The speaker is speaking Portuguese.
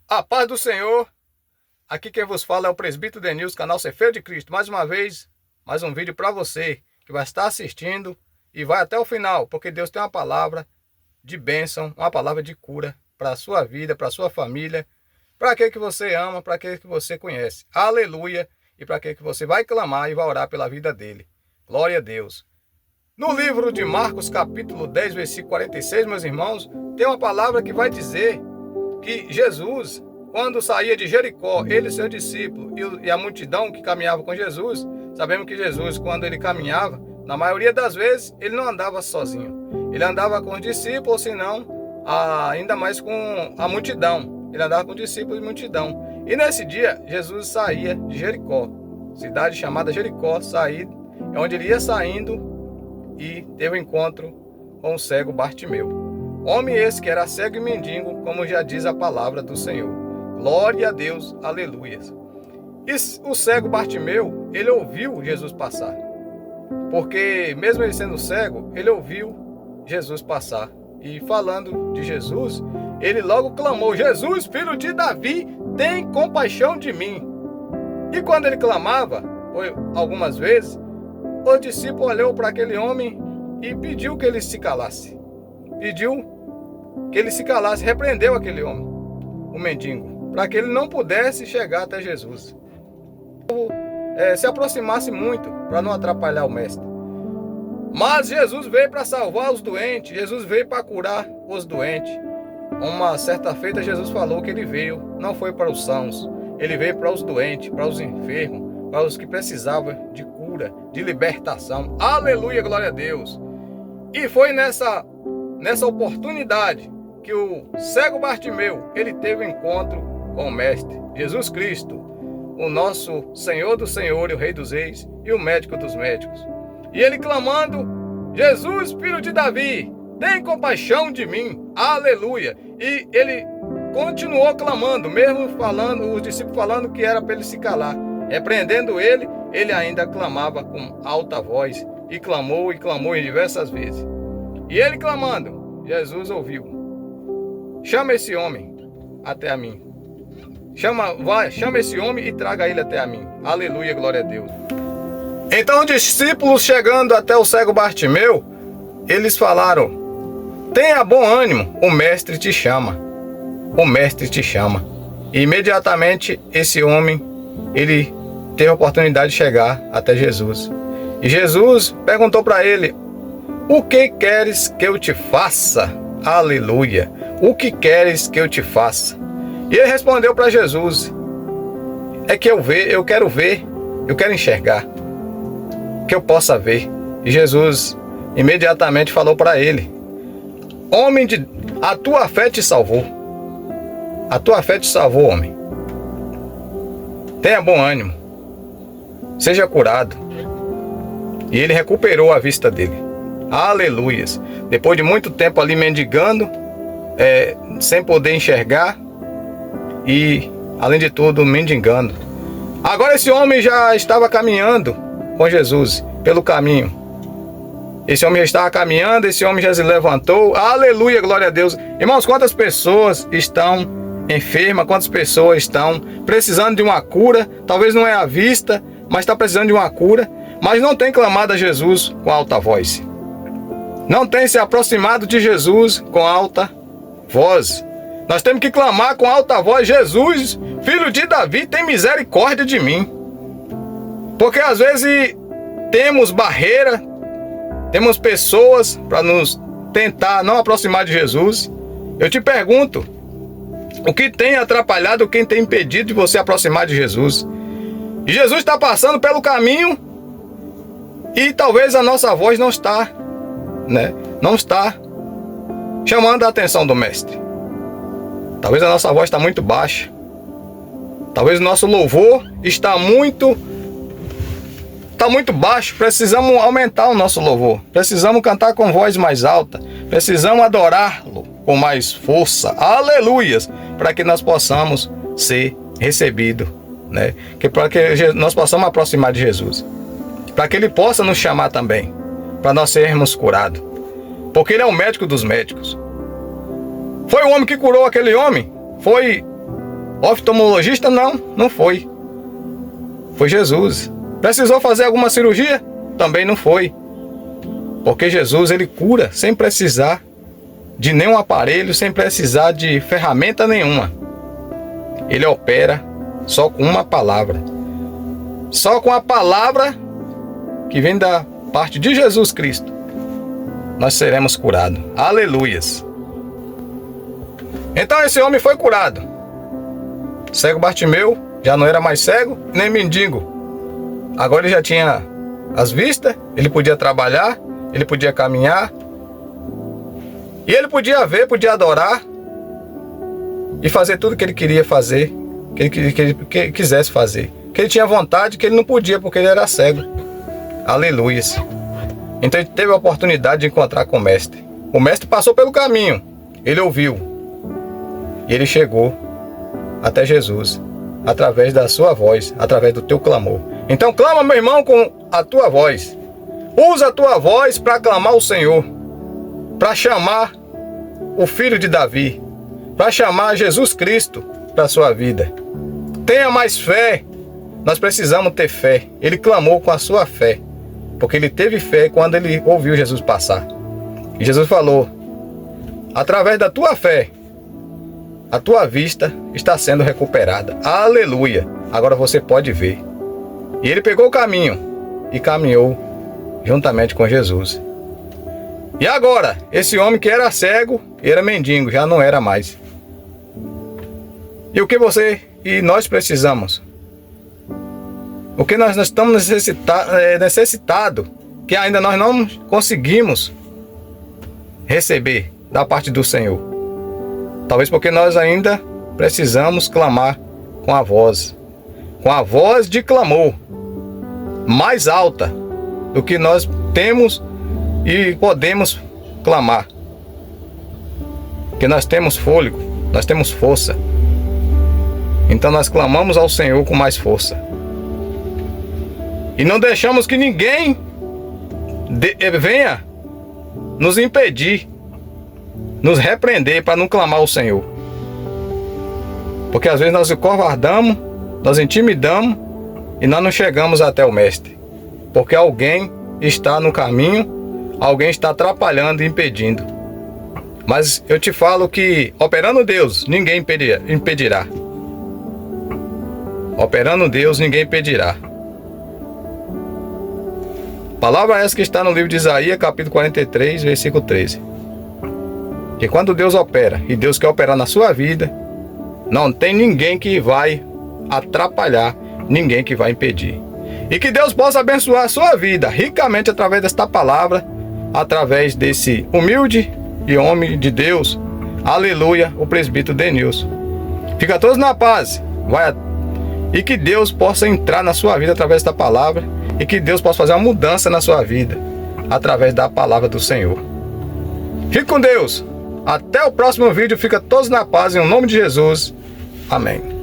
A paz do Senhor, aqui quem vos fala é o presbítero Denilson, canal Ser Feio de Cristo. Mais uma vez, mais um vídeo para você que vai estar assistindo e vai até o final, porque Deus tem uma palavra de bênção, uma palavra de cura para a sua vida, para a sua família, para aquele que você ama, para aquele que você conhece. Aleluia! E para aquele que você vai clamar e vai orar pela vida dele. Glória a Deus! No livro de Marcos, capítulo 10, versículo 46, meus irmãos, tem uma palavra que vai dizer que Jesus, quando saía de Jericó, ele e seus discípulos e a multidão que caminhava com Jesus, sabemos que Jesus, quando ele caminhava, na maioria das vezes, ele não andava sozinho. Ele andava com os discípulos, ou senão, ainda mais com a multidão. Ele andava com os discípulos e multidão. E nesse dia, Jesus saía de Jericó, cidade chamada Jericó, é onde ele ia saindo e teve um encontro com o cego Bartimeu. Homem esse que era cego e mendigo, como já diz a palavra do Senhor. Glória a Deus, aleluia. E o cego Bartimeu, ele ouviu Jesus passar. Porque mesmo ele sendo cego, ele ouviu Jesus passar. E falando de Jesus, ele logo clamou: Jesus, filho de Davi, tem compaixão de mim. E quando ele clamava, foi algumas vezes, o discípulo olhou para aquele homem e pediu que ele se calasse. Pediu que ele se calasse, repreendeu aquele homem, o mendigo, para que ele não pudesse chegar até Jesus. Se aproximasse muito, para não atrapalhar o mestre. Mas Jesus veio para salvar os doentes, Jesus veio para curar os doentes. Uma certa feita Jesus falou que ele veio, não foi para os sãos, ele veio para os doentes, para os enfermos, para os que precisavam de cura, de libertação. Aleluia, glória a Deus. E foi nessa oportunidade que o cego Bartimeu, ele teve um encontro com o Mestre, Jesus Cristo, o nosso Senhor do Senhor e o Rei dos Reis e o Médico dos Médicos. E ele clamando: Jesus, filho de Davi, tem compaixão de mim, aleluia. E ele continuou clamando, mesmo falando, os discípulos falando que era para ele se calar. Repreendendo ele, ele ainda clamava com alta voz, e clamou em diversas vezes. E ele clamando, Jesus ouviu: chama esse homem até a mim. Chama esse homem e traga ele até a mim. Aleluia, glória a Deus. Então os discípulos, chegando até o cego Bartimeu, eles falaram: tenha bom ânimo, o mestre te chama. O mestre te chama. E imediatamente esse homem, ele teve a oportunidade de chegar até Jesus. E Jesus perguntou para ele: o que queres que eu te faça? Aleluia. O que queres que eu te faça? E ele respondeu para Jesus: é que eu quero enxergar, que eu possa ver. E Jesus imediatamente falou para ele: a tua fé te salvou. A tua fé te salvou, homem. Tenha bom ânimo. Seja curado. E ele recuperou a vista dele. Aleluias. Depois de muito tempo ali mendigando, sem poder enxergar e, além de tudo, mendigando. Agora esse homem já estava caminhando com Jesus pelo caminho. Esse homem já estava caminhando, esse homem já se levantou. Aleluia, glória a Deus. Irmãos, quantas pessoas estão enfermas, quantas pessoas estão precisando de uma cura? Talvez não é à vista, mas está precisando de uma cura, mas não tem clamado a Jesus com alta voz. Não tem se aproximado de Jesus com alta voz. Nós temos que clamar com alta voz: Jesus, filho de Davi, tem misericórdia de mim. Porque às vezes temos barreira, temos pessoas para nos tentar não aproximar de Jesus. Eu te pergunto, o que tem atrapalhado, o que tem impedido de você aproximar de Jesus? E Jesus está passando pelo caminho e talvez a nossa voz não está chamando a atenção do mestre. Talvez a nossa voz está muito baixa. Talvez o nosso louvor está muito baixo. Precisamos aumentar o nosso louvor. Precisamos cantar com voz mais alta. Precisamos adorá-lo com mais força. Aleluias! Para que nós possamos ser recebidos, né? Para que nós possamos aproximar de Jesus. Para que Ele possa nos chamar também. Para nós sermos curados. Porque Ele é o médico dos médicos. Foi o homem que curou aquele homem? Foi oftalmologista? Não, não foi. Foi Jesus. Precisou fazer alguma cirurgia? Também não foi. Porque Jesus, Ele cura sem precisar de nenhum aparelho, sem precisar de ferramenta nenhuma. Ele opera só com uma palavra. Só com a palavra que vem da parte de Jesus Cristo, nós seremos curados. Aleluias! Então esse homem foi curado. Cego Bartimeu já não era mais cego, nem mendigo. Agora ele já tinha as vistas, ele podia trabalhar, ele podia caminhar. E ele podia ver, podia adorar. E fazer tudo que ele queria fazer, que ele quisesse fazer. Que ele tinha vontade, que ele não podia porque ele era cego. Aleluias! Então ele teve a oportunidade de encontrar com o mestre. O mestre passou pelo caminho, ele ouviu. E ele chegou até Jesus, através da sua voz, através do teu clamor. Então clama, meu irmão, com a tua voz. Usa a tua voz para clamar o Senhor, para chamar o Filho de Davi, para chamar Jesus Cristo para a sua vida. Tenha mais fé. Nós precisamos ter fé. Ele clamou com a sua fé, porque ele teve fé quando ele ouviu Jesus passar. E Jesus falou: através da tua fé, a tua vista está sendo recuperada. Aleluia! Agora você pode ver. E ele pegou o caminho e caminhou juntamente com Jesus. E agora, esse homem que era cego, era mendigo, já não era mais. E o que você e nós precisamos? O que nós estamos necessitados, que ainda nós não conseguimos receber da parte do Senhor. Talvez porque nós ainda precisamos clamar com a voz de clamor mais alta do que nós temos e podemos clamar. Porque nós temos fôlego, nós temos força. Então nós clamamos ao Senhor com mais força. E não deixamos que ninguém venha nos impedir, nos repreender para não clamar ao Senhor. Porque às vezes nós covardamos, nós intimidamos e nós não chegamos até o Mestre. Porque alguém está no caminho, alguém está atrapalhando e impedindo. Mas eu te falo que, operando Deus, ninguém impedirá. Operando Deus, ninguém impedirá. Palavra essa que está no livro de Isaías, capítulo 43, versículo 13. Que quando Deus opera, e Deus quer operar na sua vida, não tem ninguém que vai atrapalhar, ninguém que vai impedir. E que Deus possa abençoar a sua vida ricamente através desta palavra, através desse humilde e homem de Deus, aleluia, o presbítero Denilson. Fica todos na paz, e que Deus possa entrar na sua vida através desta palavra, e que Deus possa fazer uma mudança na sua vida através da palavra do Senhor. Fique com Deus. Até o próximo vídeo. Fica todos na paz em nome de Jesus. Amém.